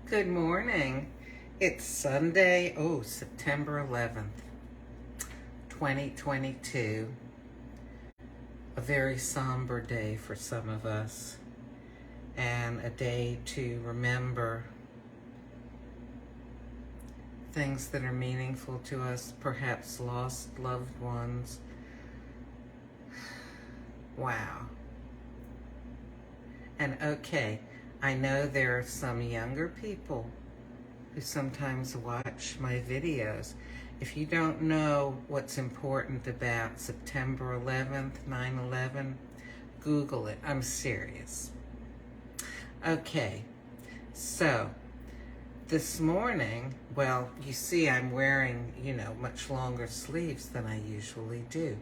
Good morning. It's Sunday, September 11th, 2022. A very somber day for some of us, and a day to remember things that are meaningful to us, perhaps lost loved ones. Wow. And I know there are some younger people who sometimes watch my videos. If you don't know what's important about September 11th, 9/11, Google it. I'm serious. Okay, so this morning, well, you see I'm wearing, much longer sleeves than I usually do.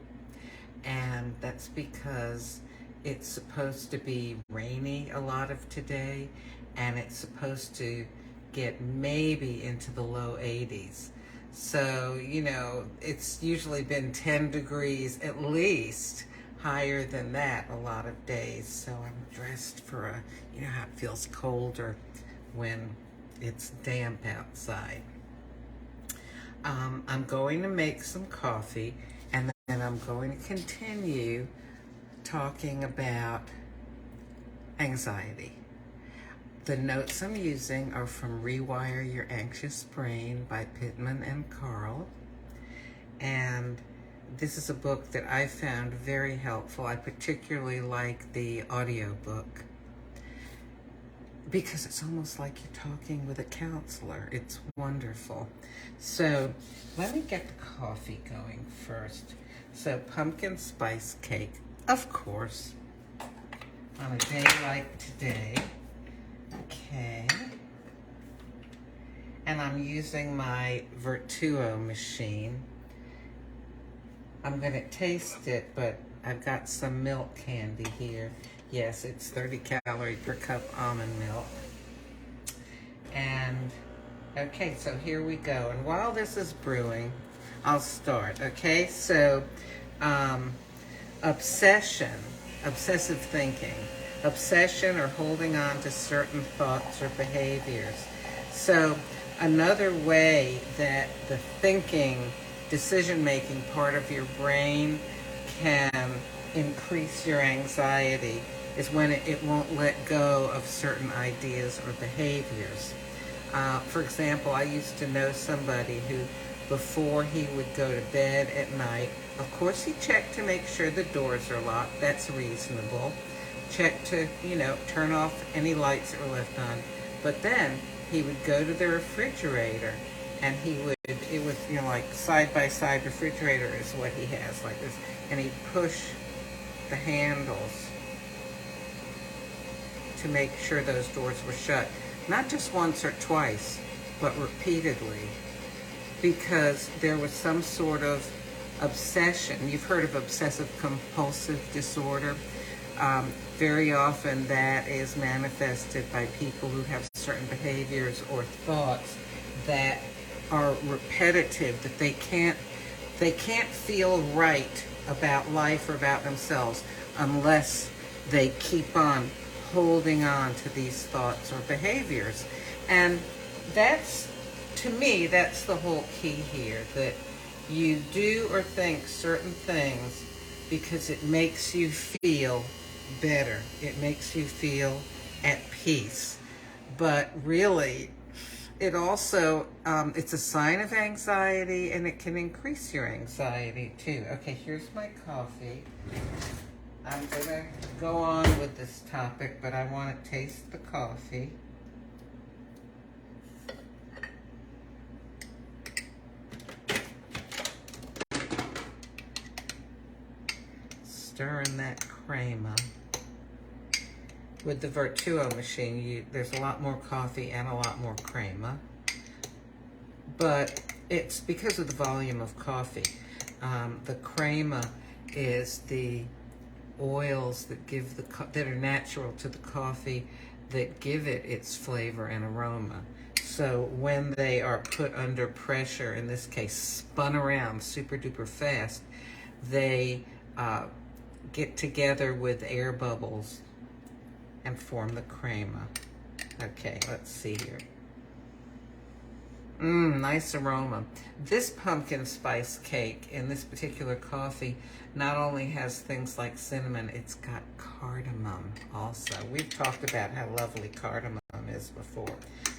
And that's because it's supposed to be rainy a lot of today, and it's supposed to get maybe into the low 80s. So, it's usually been 10 degrees at least higher than that a lot of days. So I'm dressed for how it feels colder when it's damp outside. I'm going to make some coffee, and then I'm going to continue talking about anxiety. The notes I'm using are from Rewire Your Anxious Brain by Pittman and Carl. And this is a book that I found very helpful. I particularly like the audiobook because it's almost like you're talking with a counselor. It's wonderful. So let me get the coffee going first. So pumpkin spice cake, of course, on a day like today. Okay. And I'm using my Vertuo machine. I'm going to taste it, but I've got some milk candy here. Yes, it's 30 calorie per cup almond milk. And, okay, so here we go. And while this is brewing, I'll start, okay? So, obsessive thinking. Obsession or holding on to certain thoughts or behaviors. So another way that the thinking, decision-making part of your brain can increase your anxiety is when it won't let go of certain ideas or behaviors. For example, I used to know somebody who, before he would go to bed at night, of course he checked to make sure the doors are locked. That's reasonable. Check to, turn off any lights that were left on. But then he would go to the refrigerator, and it was, like side-by-side refrigerator is what he has, like this. And he'd push the handles to make sure those doors were shut. Not just once or twice, but repeatedly. Because there was some sort of obsession. You've heard of obsessive compulsive disorder. Very often that is manifested by people who have certain behaviors or thoughts that are repetitive, that they can't feel right about life or about themselves unless they keep on holding on to these thoughts or behaviors. And to me, that's the whole key here, that you do or think certain things because it makes you feel better. It makes you feel at peace. But really, it also, it's a sign of anxiety, and it can increase your anxiety too. Okay, here's my coffee. I'm going to go on with this topic, but I want to taste the coffee. Stir in that crema. With the Vertuo machine, there's a lot more coffee and a lot more crema. But it's because of the volume of coffee. The crema is the oils that are natural to the coffee that give it its flavor and aroma. So when they are put under pressure, in this case spun around super duper fast, they get together with air bubbles and form the crema. Okay, let's see here. Nice aroma. This pumpkin spice cake in this particular coffee not only has things like cinnamon, it's got cardamom also. We've talked about how lovely cardamom is before.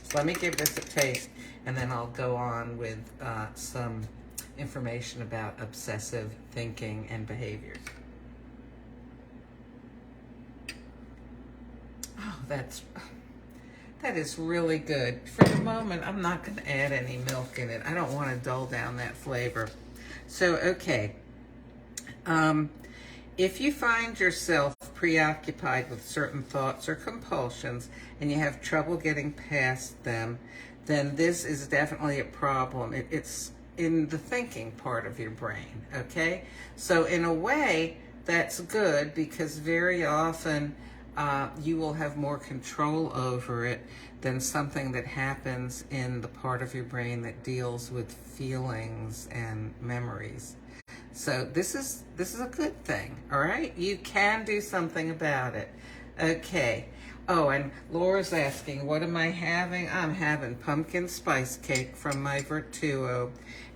So let me give this a taste, and then I'll go on with some information about obsessive thinking and behaviors. Oh, that is really good. For the moment, I'm not going to add any milk in it. I don't want to dull down that flavor. So, okay. If you find yourself preoccupied with certain thoughts or compulsions and you have trouble getting past them, then this is definitely a problem. It's in the thinking part of your brain, okay? So in a way, that's good, because very often you will have more control over it than something that happens in the part of your brain that deals with feelings and memories. So this is a good thing, all right? You can do something about it. Okay. Oh, and Laura's asking, what am I having? I'm having pumpkin spice cake from my Vertuo.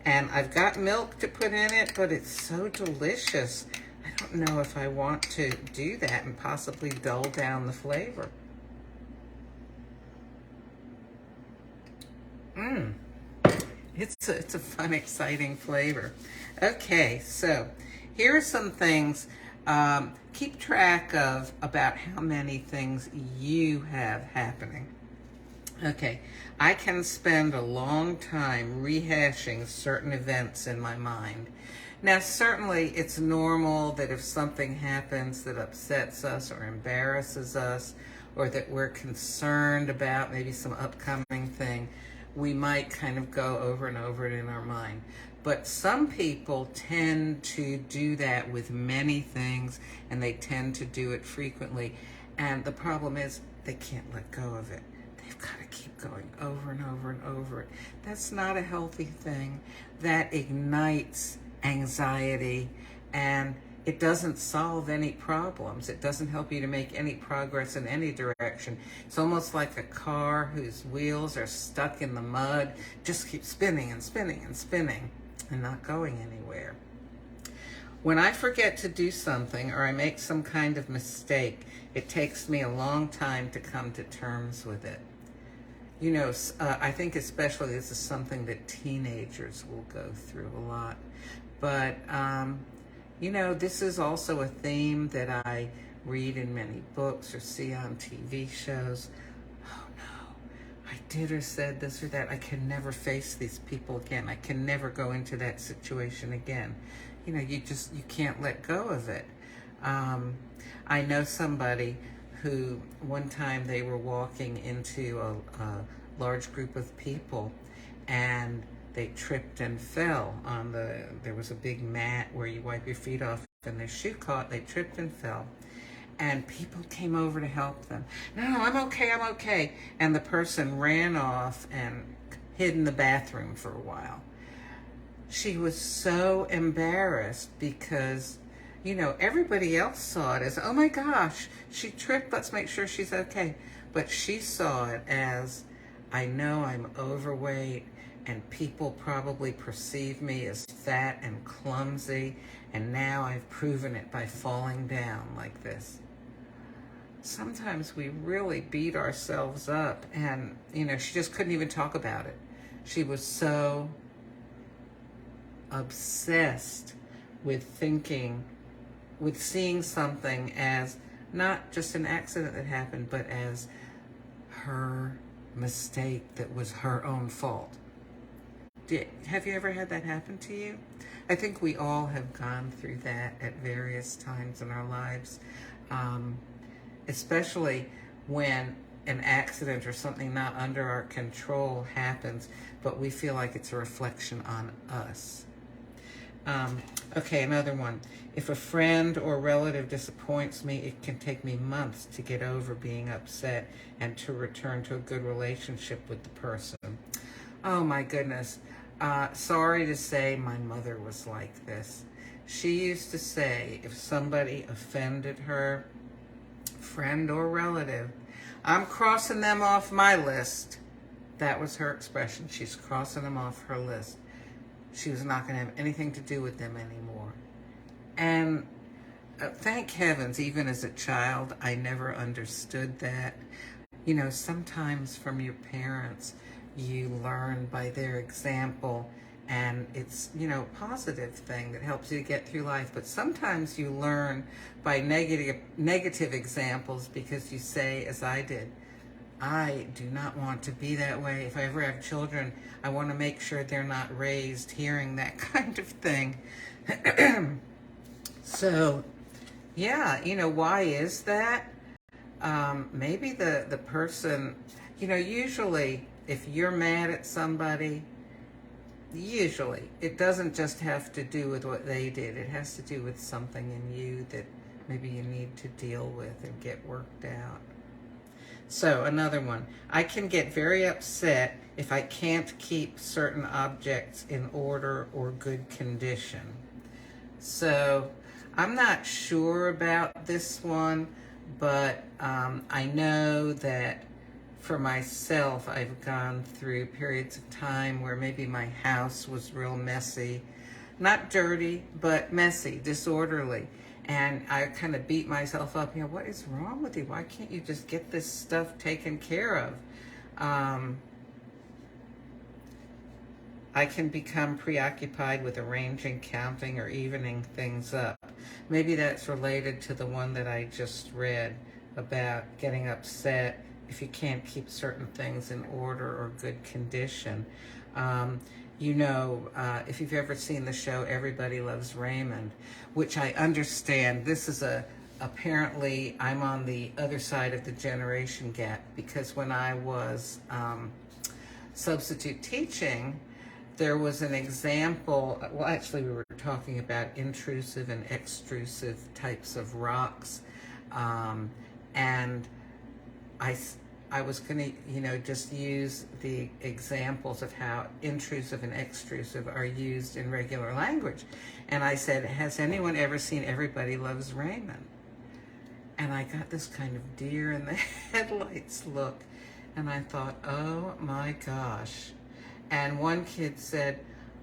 And I've got milk to put in it, but it's so delicious. I don't know if I want to do that and possibly dull down the flavor. It's a fun, exciting flavor. Okay, so here are some things. Keep track of about how many things you have happening. Okay, I can spend a long time rehashing certain events in my mind. Now, certainly it's normal that if something happens that upsets us or embarrasses us, or that we're concerned about maybe some upcoming thing, we might kind of go over and over it in our mind. But some people tend to do that with many things, and they tend to do it frequently. And the problem is they can't let go of it. They've got to keep going over and over and over it. That's not a healthy thing. That ignites anxiety, and it doesn't solve any problems. It doesn't help you to make any progress in any direction. It's almost like a car whose wheels are stuck in the mud, just keeps spinning and spinning and spinning and not going anywhere. When I forget to do something or I make some kind of mistake, it takes me a long time to come to terms with it. You know, I think especially this is something that teenagers will go through a lot. But, you know, this is also a theme that I read in many books or see on TV shows. Oh no, I did or said this or that. I can never face these people again. I can never go into that situation again. You know, you can't let go of it. I know somebody who one time they were walking into a large group of people, and they tripped and fell on there was a big mat where you wipe your feet off, and their shoe caught. They tripped and fell, and people came over to help them. No, I'm okay. And the person ran off and hid in the bathroom for a while. She was so embarrassed because, you know, everybody else saw it as, oh my gosh, she tripped, let's make sure she's okay. But she saw it as, I know I'm overweight, and people probably perceive me as fat and clumsy, and now I've proven it by falling down like this. Sometimes we really beat ourselves up, and, you know, she just couldn't even talk about it. She was so obsessed with seeing something as not just an accident that happened, but as her mistake that was her own fault. Have you ever had that happen to you? I think we all have gone through that at various times in our lives, especially when an accident or something not under our control happens, but we feel like it's a reflection on us. Okay, another one. If a friend or relative disappoints me, it can take me months to get over being upset and to return to a good relationship with the person. Oh my goodness. Sorry to say, my mother was like this. She used to say if somebody offended her, friend or relative, I'm crossing them off my list. That was her expression. She's crossing them off her list. She was not going to have anything to do with them anymore. And thank heavens, even as a child, I never understood that. You know, sometimes from your parents, you learn by their example, and it's, you know, a positive thing that helps you get through life. But sometimes you learn by negative examples because you say, as I did, I do not want to be that way. If I ever have children, I want to make sure they're not raised hearing that kind of thing. So, yeah, you know, why is that? Maybe the person, you know, usually if you're mad at somebody, usually it doesn't just have to do with what they did. It has to do with something in you that maybe you need to deal with and get worked out. So another one, I can get very upset if I can't keep certain objects in order or good condition. So I'm not sure about this one, but I know that for myself, I've gone through periods of time where maybe my house was real messy, not dirty, but messy, disorderly. And I kind of beat myself up, you know, what is wrong with you? Why can't you just get this stuff taken care of? I can become preoccupied with arranging, counting, or evening things up. Maybe that's related to the one that I just read about getting upset if you can't keep certain things in order or good condition. You know, if you've ever seen the show Everybody Loves Raymond, which I understand, this is apparently I'm on the other side of the generation gap, because when I was substitute teaching, there was an example, well actually we were talking about intrusive and extrusive types of rocks, and I was going to, you know, just use the examples of how intrusive and extrusive are used in regular language. And I said, has anyone ever seen Everybody Loves Raymond? And I got this kind of deer in the headlights look. And I thought, oh my gosh. And one kid said,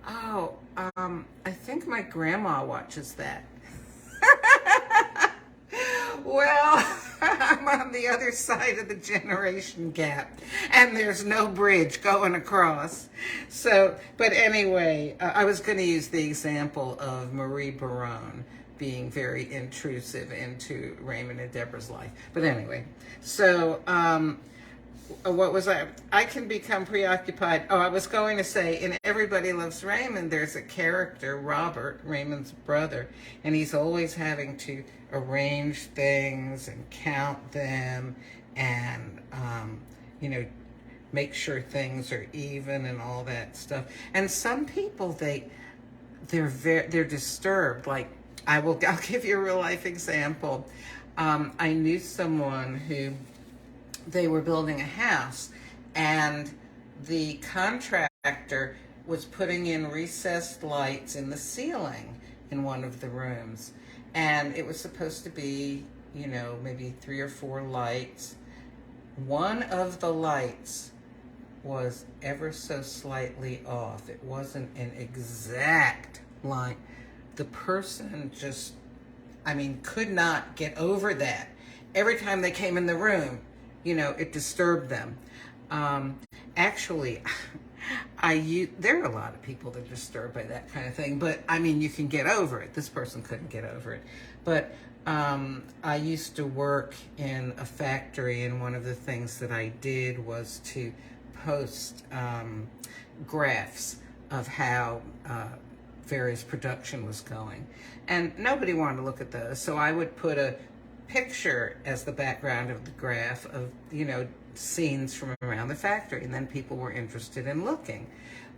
oh, I think my grandma watches that. Well, I'm on the other side of the generation gap, and there's no bridge going across. So, but anyway, I was going to use the example of Marie Barone being very intrusive into Raymond and Deborah's life. But anyway, so what was I can become preoccupied. Oh, I was going to say, in Everybody Loves Raymond, there's a character, Robert, Raymond's brother, and he's always having to arrange things and count them and, you know, make sure things are even and all that stuff. And some people, they're disturbed. Like, I'll give you a real life example. I knew someone who, they were building a house, and the contractor was putting in recessed lights in the ceiling in one of the rooms. And it was supposed to be, you know, maybe 3 or 4 lights. One of the lights was ever so slightly off. It wasn't an exact line. The person just, I mean, could not get over that. Every time they came in the room, you know, it disturbed them. Actually, there are a lot of people that are disturbed by that kind of thing, but I mean, you can get over it. This person couldn't get over it. But I used to work in a factory, and one of the things that I did was to post graphs of how various production was going. And nobody wanted to look at those, so I would put a picture as the background of the graph of, you know, scenes from around the factory, and then people were interested in looking.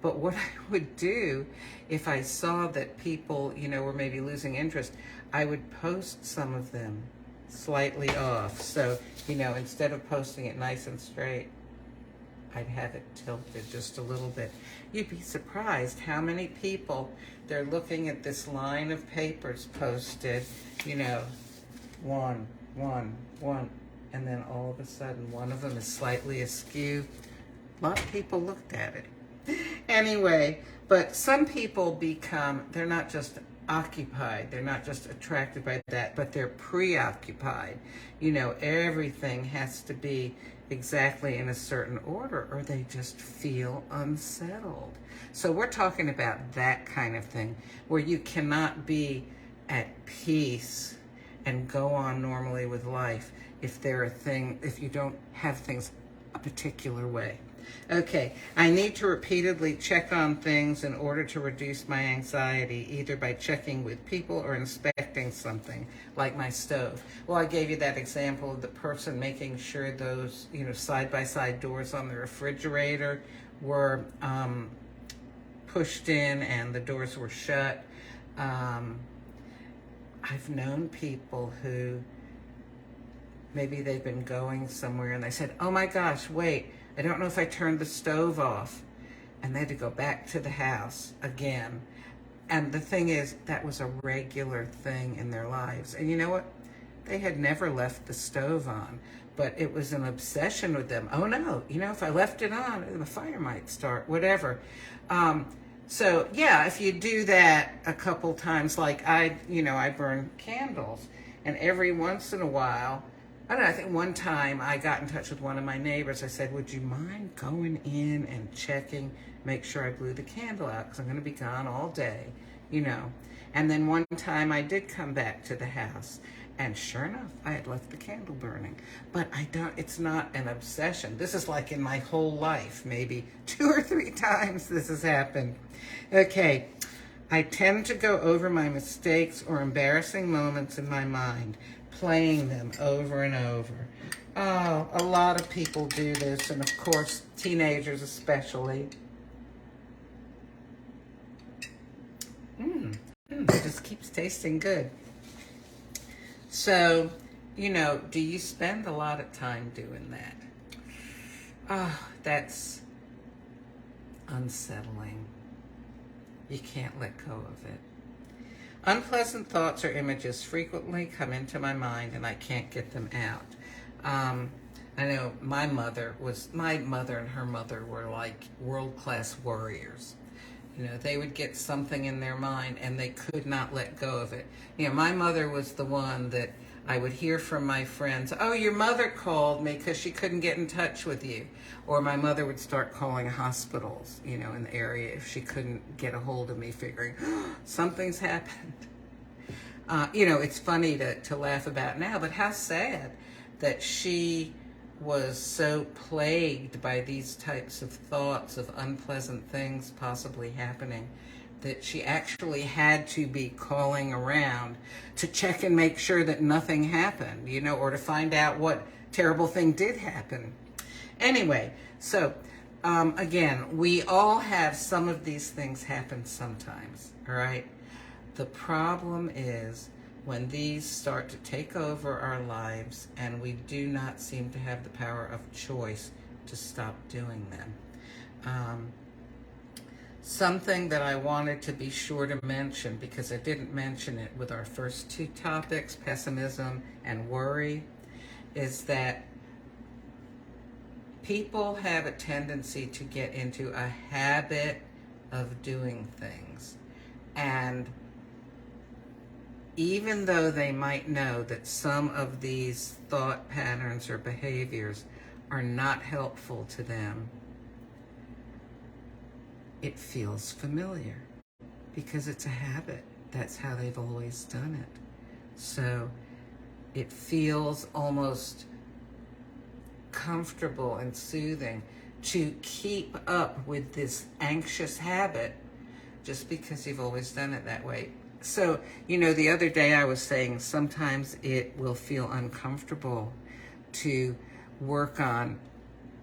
But what I would do, if I saw that people, you know, were maybe losing interest, I would post some of them slightly off. So, you know, instead of posting it nice and straight, I'd have it tilted just a little bit. You'd be surprised how many people, they're looking at this line of papers posted, you know, one, and then all of a sudden one of them is slightly askew. A lot of people looked at it. Anyway, but some people become, they're not just occupied, they're not just attracted by that, but they're preoccupied. You know, everything has to be exactly in a certain order or they just feel unsettled. So we're talking about that kind of thing where you cannot be at peace and go on normally with life if you don't have things a particular way. Okay, I need to repeatedly check on things in order to reduce my anxiety, either by checking with people or inspecting something, like my stove. Well, I gave you that example of the person making sure those, side-by-side doors on the refrigerator were pushed in and the doors were shut. I've known people who maybe they've been going somewhere and they said, oh my gosh, wait, I don't know if I turned the stove off. And they had to go back to the house again. And the thing is, that was a regular thing in their lives. And you know what? They had never left the stove on, but it was an obsession with them. Oh no, if I left it on, the fire might start, whatever. So yeah, if you do that a couple times, like I burn candles, and every once in a while, I don't know, I think one time I got in touch with one of my neighbors. I said, would you mind going in and checking, make sure I blew the candle out because I'm going to be gone all day, And then one time I did come back to the house and sure enough, I had left the candle burning. But it's not an obsession. This is like in my whole life, maybe 2 or 3 times this has happened. Okay, I tend to go over my mistakes or embarrassing moments in my mind, playing them over and over. Oh, a lot of people do this, and of course, teenagers especially. It just keeps tasting good. So, do you spend a lot of time doing that? Oh, that's unsettling. You can't let go of it. Unpleasant thoughts or images frequently come into my mind and I can't get them out. I know my mother and her mother were like world-class warriors. They would get something in their mind and they could not let go of it. My mother was the one that I would hear from my friends, oh, your mother called me because she couldn't get in touch with you. Or my mother would start calling hospitals, in the area if she couldn't get a hold of me, figuring, oh, something's happened. It's funny to laugh about now, but how sad that she was so plagued by these types of thoughts of unpleasant things possibly happening that she actually had to be calling around to check and make sure that nothing happened, or to find out what terrible thing did happen. Anyway, so again, we all have some of these things happen sometimes, all right? The problem is when these start to take over our lives and we do not seem to have the power of choice to stop doing them. Something that I wanted to be sure to mention, because I didn't mention it with our first 2 topics, pessimism and worry, is that people have a tendency to get into a habit of doing things. And even though they might know that some of these thought patterns or behaviors are not helpful to them, it feels familiar because it's a habit. That's how they've always done it. So it feels almost comfortable and soothing to keep up with this anxious habit just because you've always done it that way. So, the other day I was saying sometimes it will feel uncomfortable to work on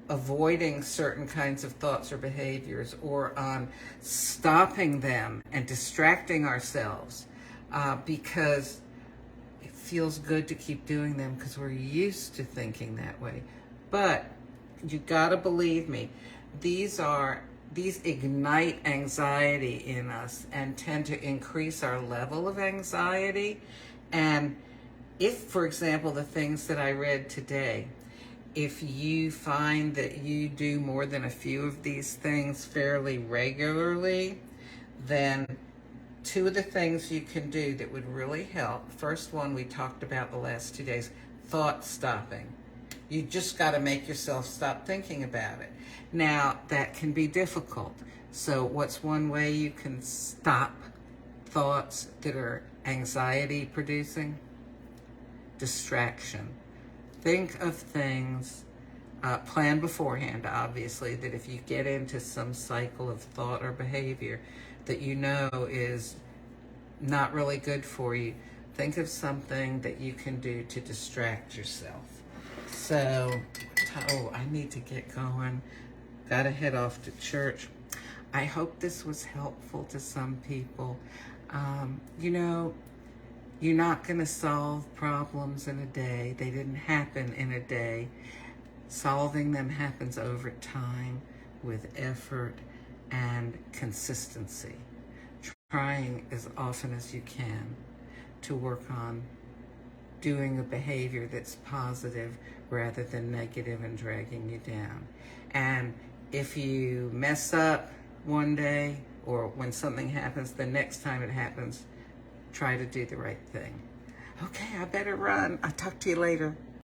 avoiding certain kinds of thoughts or behaviors, or on stopping them and distracting ourselves because it feels good to keep doing them because we're used to thinking that way. But you gotta believe me, these ignite anxiety in us and tend to increase our level of anxiety. And if, for example, the things that I read today, if you find that you do more than a few of these things fairly regularly, then two of the things you can do that would really help. First one we talked about the last 2 days, thought stopping. You just got to make yourself stop thinking about it. Now, that can be difficult. So what's one way you can stop thoughts that are anxiety producing? Distraction. Think of things, plan beforehand, obviously, that if you get into some cycle of thought or behavior that you know is not really good for you, think of something that you can do to distract yourself. So, oh, I need to get going. Gotta head off to church. I hope this was helpful to some people. You know, you're not going to solve problems in a day. They didn't happen in a day. Solving them happens over time with effort and consistency. Trying as often as you can to work on doing a behavior that's positive rather than negative and dragging you down. And if you mess up one day, or when something happens, the next time it happens, try to do the right thing. Okay, I better run. I'll talk to you later.